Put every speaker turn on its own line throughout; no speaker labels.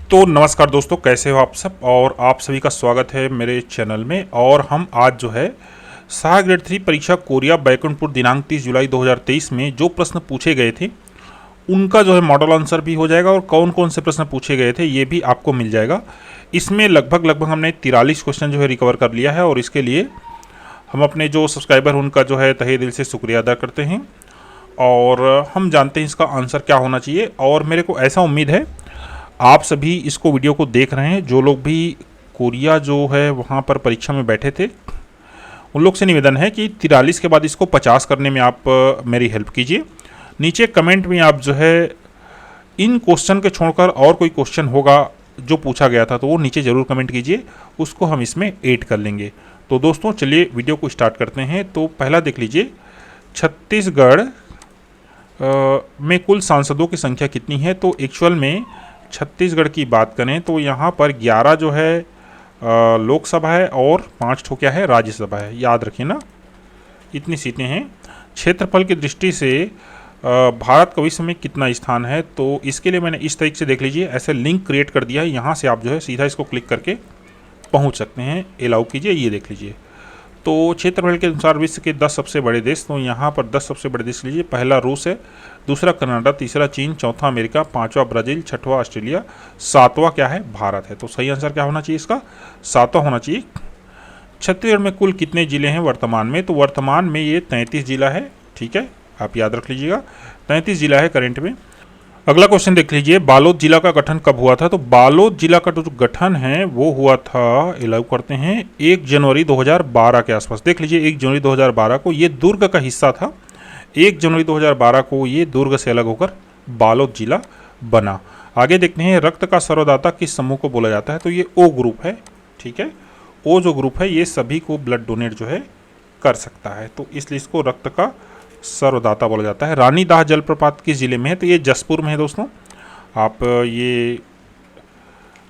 तो नमस्कार दोस्तों, कैसे हो आप सब। और आप सभी का स्वागत है मेरे चैनल में। और हम आज जो है सहायक ग्रेड 3 परीक्षा कोरिया बैकुंठपुर दिनांक 30 जुलाई 2023 में जो प्रश्न पूछे गए थे उनका जो है मॉडल आंसर भी हो जाएगा और कौन कौन से प्रश्न पूछे गए थे ये भी आपको मिल जाएगा। इसमें लगभग हमने 43 क्वेश्चन जो है रिकवर कर लिया है और इसके लिए हम अपने जो सब्सक्राइबर उनका जो है तहे दिल से शुक्रिया अदा करते हैं। और हम जानते हैं इसका आंसर क्या होना चाहिए। और मेरे को ऐसा उम्मीद है आप सभी इसको वीडियो को देख रहे हैं, जो लोग भी कोरिया जो है वहाँ पर परीक्षा में बैठे थे उन लोग से निवेदन है कि 43 के बाद इसको 50 करने में आप मेरी हेल्प कीजिए। नीचे कमेंट में आप जो है इन क्वेश्चन के छोड़कर और कोई क्वेश्चन होगा जो पूछा गया था तो वो नीचे ज़रूर कमेंट कीजिए, उसको हम इसमें ऐड कर लेंगे। तो दोस्तों चलिए वीडियो को स्टार्ट करते हैं। तो पहला देख लीजिए, छत्तीसगढ़ में कुल सांसदों की संख्या कितनी है। तो एक्चुअल में छत्तीसगढ़ की बात करें तो यहाँ पर 11 जो है लोकसभा है और 5 ठो क्या है राज्यसभा है। याद रखिए ना, इतनी सीटें हैं। क्षेत्रफल की दृष्टि से भारत का विश्व में कितना स्थान है, तो इसके लिए मैंने इस तरीके से देख लीजिए ऐसे लिंक क्रिएट कर दिया है। यहाँ से आप जो है सीधा इसको क्लिक करके पहुँच सकते हैं। अलाउ कीजिए, ये देख लीजिए। तो क्षेत्रफल के अनुसार विश्व के 10 सबसे बड़े देश, तो यहाँ पर 10 सबसे बड़े देश लीजिए। पहला रूस है, दूसरा कनाडा, तीसरा चीन, चौथा अमेरिका, पांचवा ब्राज़ील, छठवां ऑस्ट्रेलिया, सातवां क्या है भारत है। तो सही आंसर क्या होना चाहिए इसका, सातवां होना चाहिए। छत्तीसगढ़ में कुल कितने जिले हैं वर्तमान में, तो वर्तमान में ये 33 जिला है। ठीक है, आप याद रख लीजिएगा 33 जिला है करंट में। अगला क्वेश्चन देख लीजिए, बालोद जिला का गठन कब हुआ था। तो बालोद जिला का जो गठन है वो हुआ था, अलाउ करते हैं, 1 जनवरी 2012 के आसपास। देख लीजिए 1 जनवरी 2012 को ये दुर्ग का हिस्सा था। 1 जनवरी 2012 को ये दुर्ग से अलग होकर बालोद जिला बना। आगे देखते हैं, रक्त का सर्वदाता किस समूह को बोला जाता है। तो ये ओ ग्रुप है। ठीक है, ओ जो ग्रुप है ये सभी को ब्लड डोनेट जो है कर सकता है, तो इसलिए इसको रक्त का सर्वदाता बोला जाता है। रानी दाह जलप्रपात किस जिले में है, तो ये जसपुर में है दोस्तों, आप ये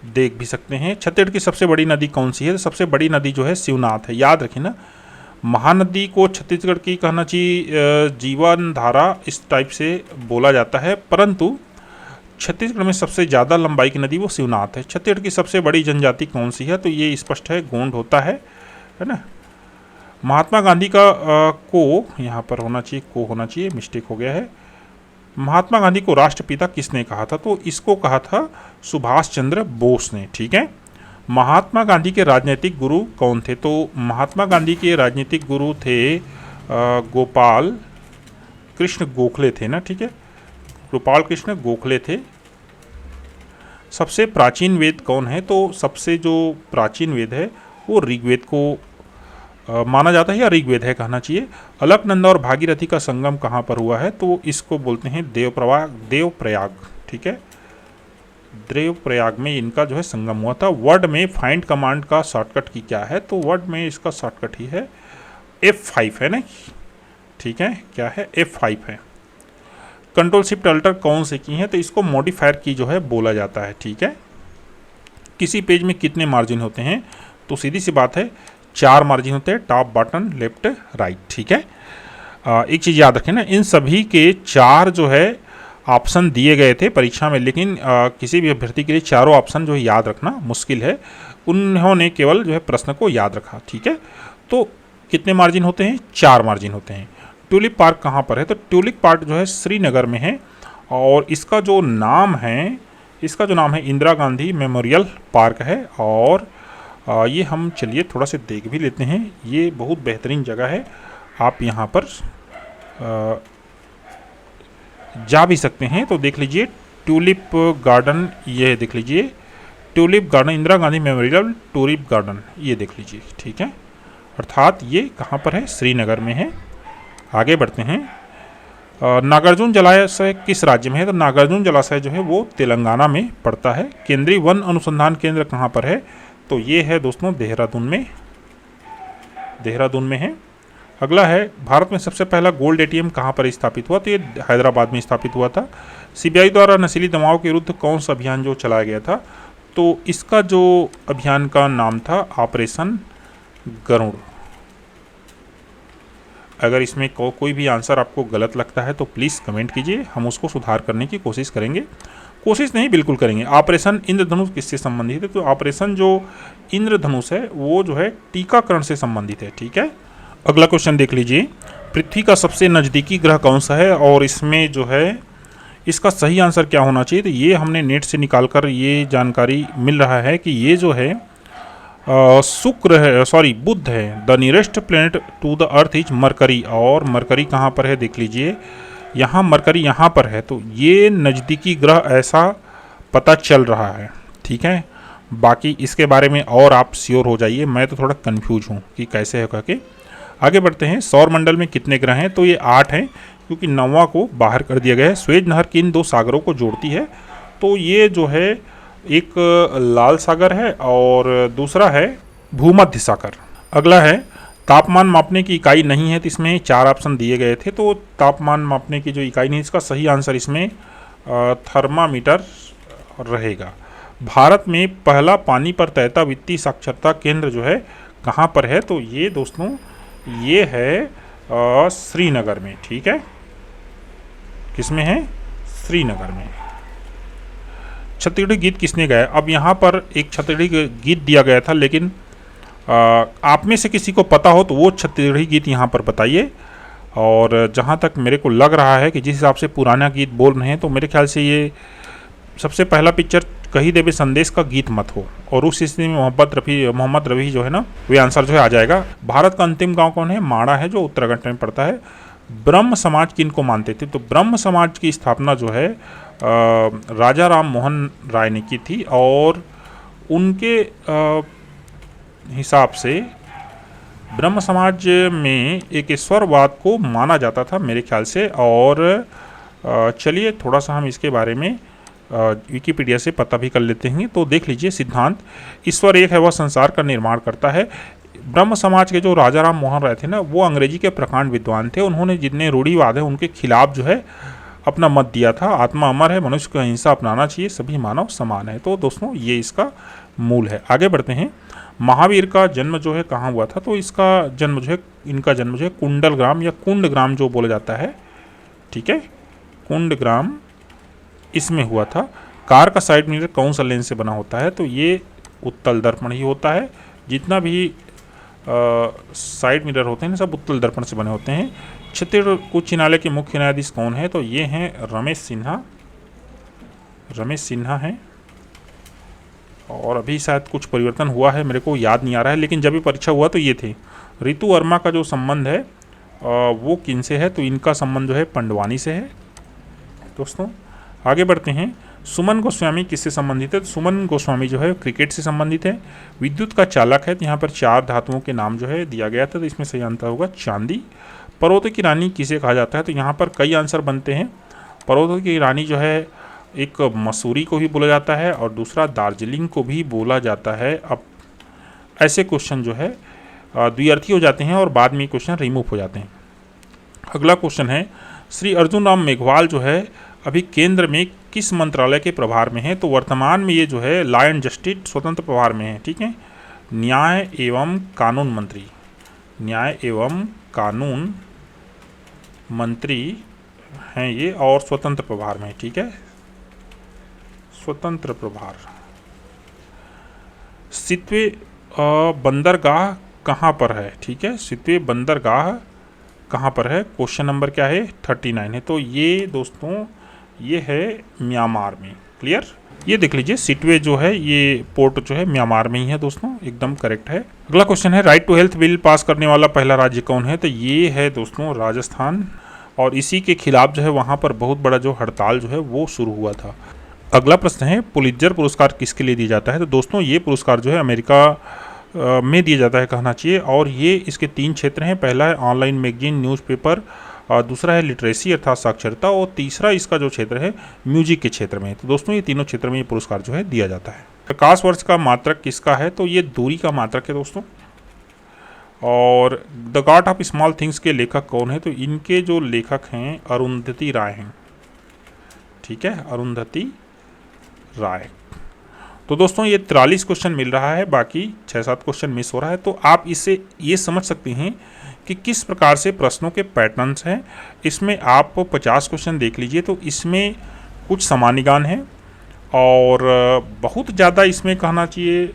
देख भी सकते हैं। छत्तीसगढ़ की सबसे बड़ी नदी कौन सी है, तो सबसे बड़ी नदी जो है शिवनाथ है। याद रखिए ना, महानदी को छत्तीसगढ़ की कहना चाहिए जीवन धारा इस टाइप से बोला जाता है, परंतु छत्तीसगढ़ में सबसे ज़्यादा लंबाई की नदी वो शिवनाथ है। छत्तीसगढ़ की सबसे बड़ी जनजाति कौन सी है, तो ये स्पष्ट है, गोंड होता है ना। महात्मा गांधी का को यहाँ पर होना चाहिए, को होना चाहिए, मिस्टेक हो गया है। महात्मा गांधी को राष्ट्रपिता किसने कहा था, तो इसको कहा था सुभाष चंद्र बोस ने। ठीक है, महात्मा गांधी के राजनीतिक गुरु कौन थे, तो महात्मा गांधी के राजनीतिक गुरु थे गोपाल कृष्ण गोखले थे ना। ठीक है, गोपाल कृष्ण गोखले थे। सबसे प्राचीन वेद कौन है, तो सबसे जो प्राचीन वेद है वो ऋग्वेद को माना जाता है, या ऋग्वेद है कहना चाहिए। अलकनंदा और भागीरथी का संगम कहाँ पर हुआ है, तो इसको बोलते हैं देवप्रयाग। ठीक है, देवप्रयाग में इनका जो है संगम हुआ था। वर्ड में फाइंड कमांड का शॉर्टकट की क्या है, तो वर्ड में इसका शॉर्टकट ही है F5 है ना। ठीक है, क्या है, F5 है। कंट्रोल शिफ्ट अल्टर कौन से की है, तो इसको मॉडिफायर की जो है बोला जाता है। ठीक है, किसी पेज में कितने मार्जिन होते हैं, तो सीधी सी बात है 4 मार्जिन होते हैं, टॉप, बॉटम, लेफ्ट, राइट। ठीक है, एक चीज़ याद रखें ना, इन सभी के 4 जो है ऑप्शन दिए गए थे परीक्षा में, लेकिन किसी भी अभ्यर्थी के लिए चारों ऑप्शन जो है याद रखना मुश्किल है। उन्होंने केवल जो है प्रश्न को याद रखा। ठीक है, तो कितने मार्जिन होते हैं, 4 मार्जिन होते हैं। ट्यूलिप पार्क कहाँ पर है, तो ट्यूलिप पार्क जो है श्रीनगर में है और इसका जो नाम है इंदिरा गांधी मेमोरियल पार्क है। और ये हम चलिए थोड़ा सा देख भी लेते हैं, ये बहुत बेहतरीन जगह है, आप यहाँ पर जा भी सकते हैं। तो देख लीजिए ट्यूलिप गार्डन, ये देख लीजिए tulip garden, Indira Gandhi memorial tulip garden, ये देख लीजिए। ठीक है, अर्थात ये कहाँ पर है, श्रीनगर में है। आगे बढ़ते हैं, नागार्जुन जलाशय किस राज्य में है, तो नागार्जुन जलाशय जो है वो तेलंगाना में पड़ता है। केंद्रीय वन अनुसंधान केंद्र कहाँ पर है, तो ये है दोस्तों देहरादून में है। अगला है, भारत में सबसे पहला गोल्ड एटीएम कहाँ पर स्थापित हुआ, तो ये हैदराबाद में स्थापित हुआ था। सीबीआई द्वारा नशीली दवाओं के विरुद्ध कौन सा अभियान जो चलाया गया था, तो इसका जो अभियान का नाम था ऑपरेशन गरुड़। अगर इसमें कोई भी आंसर आपको गलत लगता है तो प्लीज़ कमेंट कीजिए, हम उसको सुधार करने की कोशिश करेंगे। कोशिश नहीं, बिल्कुल करेंगे। ऑपरेशन इंद्रधनुष किससे संबंधित है? तो ऑपरेशन जो इंद्रधनुष है वो जो है टीकाकरण से संबंधित है। ठीक है, अगला क्वेश्चन देख लीजिए। पृथ्वी का सबसे नज़दीकी ग्रह कौन सा है और इसमें जो है इसका सही आंसर क्या होना चाहिए? तो ये हमने नेट से निकाल कर ये जानकारी मिल रहा है कि ये जो है शुक्र है, सॉरी बुध है। The nearest planet to the earth is Mercury. और मरकरी कहाँ पर है देख लीजिए, यहाँ मरकरी यहाँ पर है। तो ये नज़दीकी ग्रह ऐसा पता चल रहा है। ठीक है, बाकी इसके बारे में और आप श्योर हो जाइए, मैं तो थोड़ा कंफ्यूज हूँ कि कैसे है करके। आगे बढ़ते हैं। सौर मंडल में कितने ग्रह हैं? तो ये 8 हैं, क्योंकि 9वां को बाहर कर दिया गया है। स्वेज नहर किन 2 सागरों को जोड़ती है? तो ये जो है एक लाल सागर है और दूसरा है भूमध्य सागर। अगला है तापमान मापने की इकाई नहीं है, तो इसमें 4 ऑप्शन दिए गए थे। तो तापमान मापने की जो इकाई नहीं, इसका सही आंसर इसमें थर्मामीटर रहेगा। भारत में पहला पानी पर तैरता वित्तीय साक्षरता केंद्र जो है कहाँ पर है? तो ये दोस्तों ये है श्रीनगर में। ठीक है, किसमें है? श्रीनगर में। छत्तीसगढ़ी गीत किसने गाया? अब यहाँ पर एक छत्तीसगढ़ी गीत दिया गया था, लेकिन आप में से किसी को पता हो तो वो छत्तीसगढ़ी गीत यहाँ पर बताइए। और जहाँ तक मेरे को लग रहा है कि जिस हिसाब से पुराना गीत बोल रहे हैं, तो मेरे ख्याल से ये सबसे पहला पिक्चर कहीं देवे संदेश का गीत मत हो, और उस स्थिति में मोहम्मद रफ़ी जो है ना, वे आंसर जो है आ जाएगा। भारत का अंतिम गांव कौन है? माणा है, जो उत्तराखंड में पड़ता है। ब्रह्म समाज किन को मानते थे? तो ब्रह्म समाज की स्थापना जो है राजा राम मोहन राय ने की थी, और उनके हिसाब से ब्रह्म समाज में एक ईश्वरवाद को माना जाता था मेरे ख्याल से। और चलिए थोड़ा सा हम इसके बारे में विकिपीडिया से पता भी कर लेते हैं। तो देख लीजिए, सिद्धांत ईश्वर एक है, वह संसार का निर्माण करता है। ब्रह्म समाज के जो राजा राम मोहन राय थे ना, वो अंग्रेजी के प्रकांड विद्वान थे। उन्होंने जितने रूढ़िवाद है उनके खिलाफ जो है अपना मत दिया था। आत्मा अमर है, मनुष्य को अहिंसा अपनाना चाहिए, सभी मानव समान है। तो दोस्तों ये इसका मूल है। आगे बढ़ते हैं। महावीर का जन्म जो है कहाँ हुआ था? तो इसका जन्म जो है, इनका जन्म जो है कुंडलग्राम या कुंडग्राम जो बोला जाता है, ठीक है, कुंडग्राम, इसमें हुआ था। कार का साइड मिरर कौन सा लेंस से बना होता है? तो ये उत्तल दर्पण ही होता है। जितना भी साइड मिरर होते हैं सब उत्तल दर्पण से बने होते हैं। छत्तीसगढ़ उच्च न्यायालय के मुख्य न्यायाधीश कौन है? तो ये हैं रमेश सिन्हा हैं। और अभी शायद कुछ परिवर्तन हुआ है, मेरे को याद नहीं आ रहा है, लेकिन जब भी परीक्षा हुआ तो ये थे। रितु वर्मा का जो संबंध है वो किन से है? तो इनका संबंध जो है पंडवानी से है। दोस्तों आगे बढ़ते हैं। सुमन गोस्वामी किससे संबंधित है? तो सुमन गोस्वामी जो है क्रिकेट से संबंधित है। विद्युत का चालक है, तो यहाँ पर 4 धातुओं के नाम जो है दिया गया था, तो इसमें सही आंसर होगा चांदी। पर्वतों की रानी किसे कहा जाता है? तो यहाँ पर कई आंसर बनते हैं। पर्वतों की रानी जो है एक मसूरी को भी बोला जाता है और दूसरा दार्जिलिंग को भी बोला जाता है। अब ऐसे क्वेश्चन जो है द्विअर्थी हो जाते हैं और बाद में क्वेश्चन रिमूव हो जाते हैं। अगला क्वेश्चन है, श्री अर्जुन राम मेघवाल जो है अभी केंद्र में किस मंत्रालय के प्रभार में है? तो वर्तमान में ये जो है लॉ एंड जस्टिस स्वतंत्र प्रभार में है। ठीक है, न्याय एवं कानून मंत्री, न्याय एवं कानून मंत्री हैं ये, और स्वतंत्र प्रभार में। ठीक है, स्वतंत्र प्रभार। सितवे बंदरगाह कहाँ पर है? ठीक है, सितवे बंदरगाह कहाँ पर है? क्वेश्चन नंबर क्या है? 39 है। तो ये दोस्तों ये है म्यांमार में। क्लियर? ये देख लीजिए, सिटवे जो है ये पोर्ट जो है म्यांमार में ही है दोस्तों, एकदम करेक्ट है। अगला क्वेश्चन है, right to health bill pass करने वाला पहला राज्य कौन है? तो ये है दोस्तों राजस्थान, और इसी के खिलाफ जो है वहाँ पर बहुत बड़ा जो हड़ताल जो है वो शुरू हुआ था। अगला प्रश्न है, पुलित्जर पुरस्कार किसके लिए दिया जाता है? तो दोस्तों ये पुरस्कार जो है अमेरिका में दिया जाता है कहना चाहिए, और ये इसके 3 क्षेत्र हैं। पहला है ऑनलाइन मैगजीन न्यूज़पेपर, और दूसरा है लिटरेसी अर्थात साक्षरता, और तीसरा इसका जो क्षेत्र है म्यूजिक के क्षेत्र में। तो दोस्तों ये तीनों क्षेत्र में ये पुरस्कार जो है दिया जाता है। प्रकाश वर्ष का मात्रक किसका है? तो ये दूरी का मात्रक है दोस्तों। और the God of small things के लेखक कौन है? तो इनके जो लेखक हैं अरुंधति राय हैं। ठीक है, अरुंधति राय। तो दोस्तों ये 43 क्वेश्चन मिल रहा है, बाकी 6-7 क्वेश्चन मिस हो रहा है। तो आप इससे ये समझ सकते हैं कि किस प्रकार से प्रश्नों के पैटर्न्स हैं। इसमें आप 50 क्वेश्चन देख लीजिए, तो इसमें कुछ सामान्य ज्ञान है, और बहुत ज़्यादा इसमें कहना चाहिए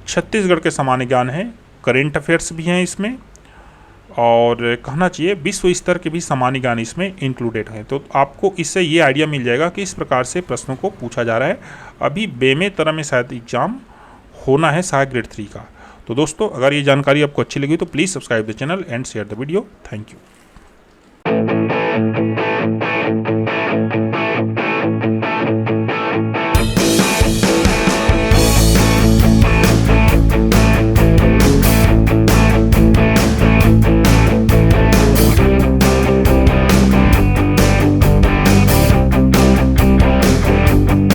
छत्तीसगढ़ के सामान्य ज्ञान है, करेंट अफेयर्स भी हैं इसमें, और कहना चाहिए विश्व स्तर के भी सामान्य ज्ञान इसमें इंक्लूडेड हैं। तो आपको इससे ये आइडिया मिल जाएगा कि इस प्रकार से प्रश्नों को पूछा जा रहा है। अभी बेमे तरह में शायद एग्जाम होना है सहायक ग्रेड 3 का। तो दोस्तों, अगर ये जानकारी आपको अच्छी लगी तो please subscribe the channel and share the video. Thank you.